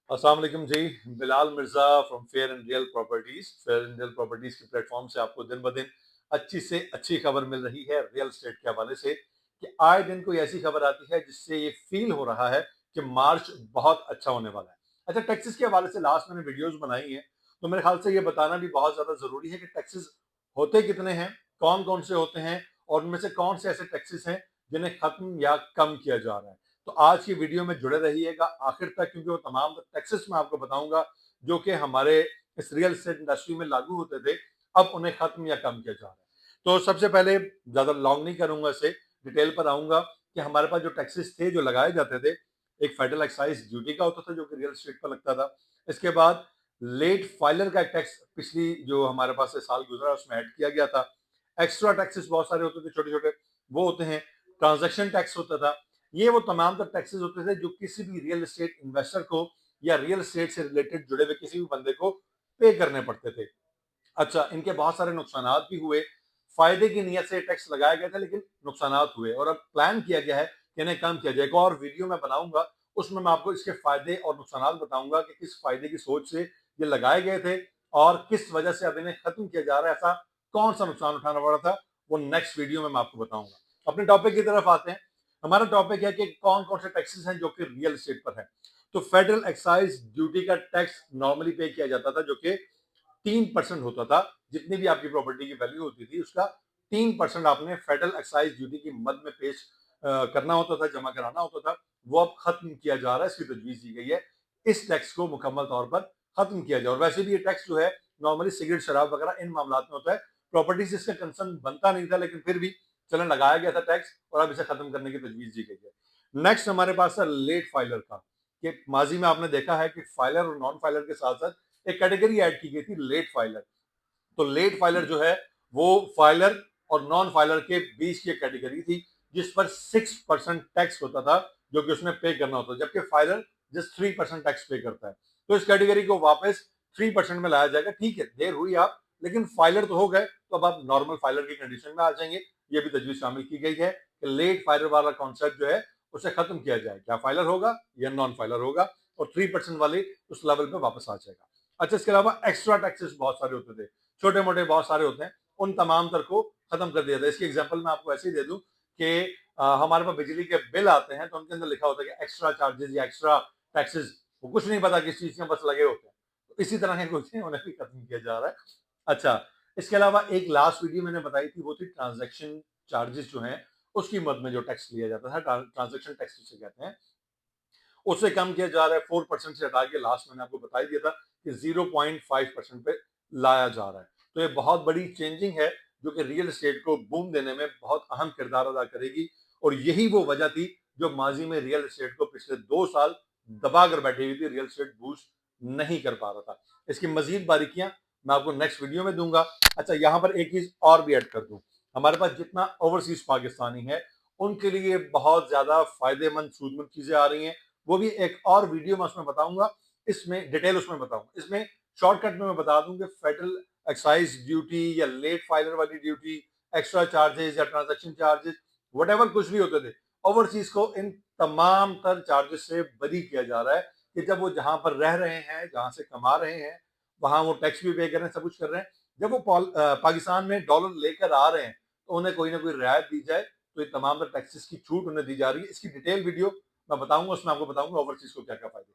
अस्सलाम वालेकुम जी। Bilal Mirza from fair and real properties के प्लेटफॉर्म से आपको दिन ब दिन अच्छी से अच्छी खबर मिल रही है रियल एस्टेट के हवाले से कि आए दिन कोई ऐसी खबर आती है जिससे ये फील हो रहा है कि मार्च बहुत अच्छा होने वाला है। अच्छा, टैक्सेस के हवाले से लास्ट मैंने वीडियोस बनाई हैं, तो मेरे ख्याल से ये बताना भी बहुत ज़्यादा ज़रूरी है कि टैक्सेस होते कितने हैं, कौन-कौन से होते हैं और उनमें से कौन से ऐसे टैक्सेस हैं जिन्हें खत्म या कम किया जा रहा है। तो आज की वीडियो में जुड़े रहिएगा आखिर तक, क्योंकि वो तमाम टैक्सेस मैं आपको बताऊंगा जो कि हमारे इस रियल एस्टेट इंडस्ट्री में लागू होते थे, अब उन्हें खत्म या कम किया जा रहा है। तो सबसे पहले ज्यादा लॉन्ग नहीं करूंगा, इसे डिटेल पर आऊंगा कि हमारे पास जो टैक्सेस थे जो लगाए जाते थे, एक फेडरल एक्साइज ड्यूटी का होता था जो कि रियल एस्टेट पर लगता था। इसके बाद लेट फाइलर का एक टैक्स पिछली जो हमारे पास से साल गुजरा उसमें ऐड किया गया था। एक्स्ट्रा टैक्सेस बहुत सारे होते थे, छोटे छोटे वो होते हैं। ट्रांजेक्शन टैक्स होता था। ये वो तमाम तर टैक्सेस होते थे जो किसी भी रियल एस्टेट इन्वेस्टर को या रियल एस्टेट से रिलेटेड जुड़े हुए किसी भी बंदे को पे करने पड़ते थे। अच्छा, इनके बहुत सारे नुकसान भी हुए। फायदे की नीयत से टैक्स लगाया गया था लेकिन नुकसान हुए और अब प्लान किया गया है कि इन्हें कम किया जाएगा। और वीडियो में बनाऊंगा, उसमें मैं आपको इसके फायदे और नुकसान बताऊंगा कि किस फायदे की सोच से ये लगाए गए थे और किस वजह से अब इन्हें खत्म किया जा रहा है। ऐसा कौन सा नुकसान उठाना पड़ा था, वो नेक्स्ट वीडियो में मैं आपको बताऊंगा। अपने टॉपिक की तरफ आते हैं। हमारा टॉपिक है कि कौन कौन से टैक्सेस हैं जो कि रियल एस्टेट पर है। तो फेडरल एक्साइज ड्यूटी का टैक्स नॉर्मली पे किया जाता था जो कि 3% होता था। जितनी भी आपकी प्रॉपर्टी की वैल्यू होती थी उसका 3% आपने फेडरल एक्साइज ड्यूटी की मद में पेश करना होता था, जमा कराना होता था। वो अब खत्म किया जा रहा है, इसकी तजवीज दी गई है इस टैक्स को मुकम्मल तौर पर खत्म किया जाए। और वैसे भी ये टैक्स जो है नॉर्मली सिगरेट शराब वगैरह इन मामला में होता है। प्रॉपर्टी से इसका कंसर्न बनता नहीं था लेकिन फिर भी चलन लगाया गया था टैक्स और अब इसे खत्म करने की तजवीज दी गई है। नेक्स्ट हमारे पास है लेट फाइलर का। कि माजी में आपने देखा है कि फाइलर और नॉन फाइलर के साथ साथ एक कैटेगरी ऐड की गई थी, लेट फाइलर। तो लेट फाइलर जो है वो फाइलर और नॉन फाइलर के बीच की कैटेगरी थी जिस पर 6% टैक्स होता था जो कि उसने पे करना होता था, जबकि फाइलर जस्ट 3% टैक्स पे करता है। तो इस कैटेगरी को वापस 3% में लाया जाएगा। ठीक है, देर हुई आप, लेकिन फाइलर तो हो गए, तो अब आप नॉर्मल फाइलर की कंडीशन में आ जाएंगे। ये भी तजवीज शामिल की गई है कि लेट फाइलर वाला कॉन्सेप्ट जो है उसे खत्म किया जाए, क्या फाइलर होगा या नॉन फाइलर होगा, और 3% वाले उस लेवल पे वापस आ जाएगा। अच्छा, इसके अलावा एक्स्ट्रा टैक्सेस बहुत सारे होते थे, छोटे मोटे बहुत सारे होते हैं, उन तमाम तर को खत्म कर दिया था। इसकी एग्जांपल मैं आपको ऐसे ही दे दूं कि हमारे पास बिजली के बिल आते हैं तो उनके अंदर लिखा होता है कि एक्स्ट्रा चार्जेस या एक्स्ट्रा टैक्सेस, वो कुछ नहीं पता किस चीज के, बस लगे होते हैं। तो इसी तरह के कुछ हैं, उन्हें भी खत्म किया जा रहा है। अच्छा, इसके अलावा एक लास्ट वीडियो मैंने बताई थी, वो थी ट्रांजेक्शन चार्जेस जो है उसकी मद में जो टैक्स लिया जाता है, ट्रांजेक्शन टैक्स जिसे कहते हैं, उससे कम किया जा रहा है। 4% से हटा के लास्ट मैंने आपको बता ही दिया था कि 0.5% पे लाया जा रहा है। तो ये बहुत बड़ी चेंजिंग है जो कि रियल एस्टेट को बूम देने में बहुत अहम किरदार अदा करेगी। और यही वो वजह थी जो माजी में रियल एस्टेट को पिछले 2 साल दबा कर बैठी हुई थी, रियल एस्टेट बूस्ट नहीं कर पा रहा था। इसकी मजीद बारीकियां मैं आपको नेक्स्ट वीडियो में दूंगा। अच्छा, यहाँ पर एक चीज और भी ऐड कर दूं, हमारे पास जितना ओवरसीज पाकिस्तानी है उनके लिए बहुत ज्यादा फायदेमंद सूदमंद चीजें आ रही हैं। वो भी एक और वीडियो में उसमें बताऊंगा, इसमें डिटेल उसमें बताऊंगा। इसमें शॉर्टकट में मैं बता दूं कि फेडरल एक्साइज ड्यूटी या लेट फाइलर वाली ड्यूटी, एक्स्ट्रा चार्जेस या ट्रांजैक्शन चार्जेस, वट कुछ भी होते थे, ओवरसीज को इन तमाम तर चार्जेस से बरी किया जा रहा है कि जब वो जहां पर रह रहे हैं, जहां से कमा रहे हैं, वहां वो टैक्स भी पे कर रहे हैं, सब कुछ कर रहे हैं। जब वो पाकिस्तान में डॉलर लेकर आ रहे हैं तो उन्हें कोई ना कोई रियायत दी जाए। तो ये तमाम तर टैक्सेस की छूट उन्हें दी जा रही है। इसकी डिटेल वीडियो मैं बताऊंगा, उसमें आपको बताऊंगा ओवरसीज को क्या क्या फायदे हैं।